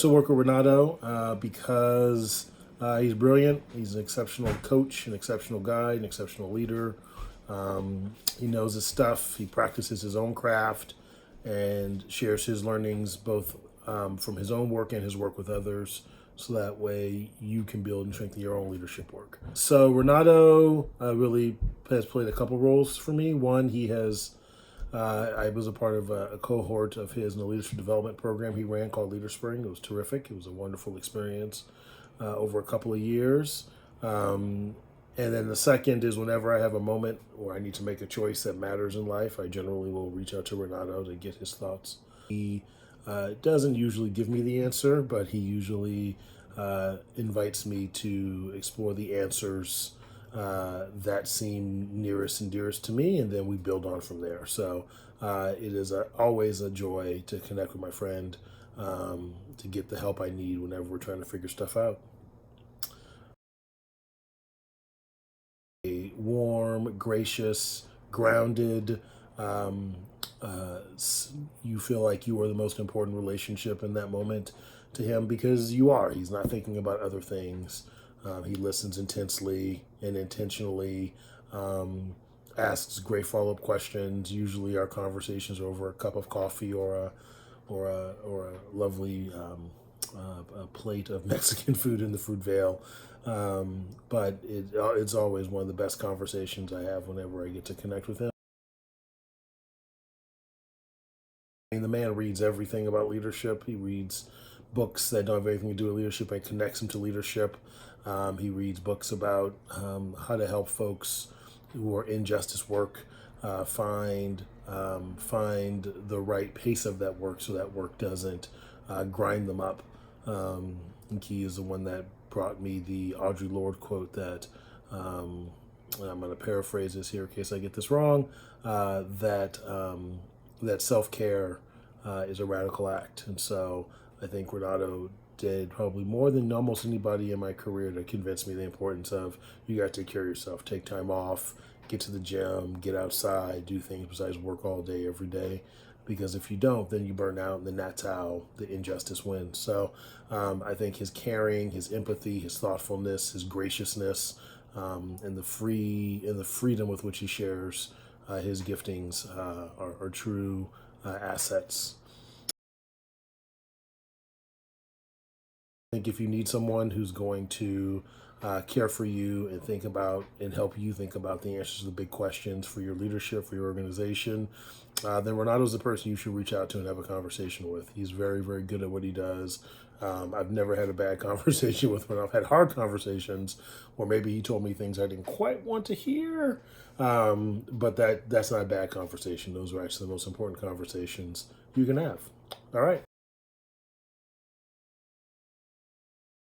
To work with Renato because he's brilliant. He's an exceptional coach, an exceptional guy, an exceptional leader. He knows his stuff. He practices his own craft and shares his learnings both from his own work and his work with others. So that way you can build and strengthen your own leadership work. So Renato really has played a couple roles for me. One, I was a part of a cohort of his in the leadership development program he ran called Leader Spring. It was terrific. It was a wonderful experience over a couple of years. And then the second is whenever I have a moment or I need to make a choice that matters in life, I generally will reach out to Renato to get his thoughts. He doesn't usually give me the answer, but he usually invites me to explore the answers that seem nearest and dearest to me, and then we build on from there. So it is always a joy to connect with my friend, to get the help I need whenever we're trying to figure stuff out. A warm, gracious, grounded, um, you feel like you are the most important relationship in that moment to him because you are. He's not thinking about other things. He listens intensely and intentionally, asks great follow-up questions. Usually our conversations are over a cup of coffee or a lovely a plate of Mexican food in the fruit veil. But it's always one of the best conversations I have whenever I get to connect with him. I mean, the man reads everything about leadership. He reads books that don't have anything to do with leadership and connects him to leadership. He reads books about how to help folks who are in justice work find the right pace of that work so that work doesn't grind them up. And he is the one that brought me the Audre Lorde quote that, and I'm going to paraphrase this here in case I get this wrong, that self-care is a radical act. And so I think Renato did probably more than almost anybody in my career to convince me the importance of you got to take care of yourself, take time off, get to the gym, get outside, do things besides work all day, every day. Because if you don't, then you burn out, and then that's how the injustice wins. So I think his caring, his empathy, his thoughtfulness, his graciousness, and the freedom with which he shares his giftings are true assets. I think if you need someone who's going to care for you and think about and help you think about the answers to the big questions for your leadership, for your organization, then Renato's the person you should reach out to and have a conversation with. He's very, very good at what he does. I've never had a bad conversation with him. I've had hard conversations where maybe he told me things I didn't quite want to hear, but that's not a bad conversation. Those are actually the most important conversations you can have. All right.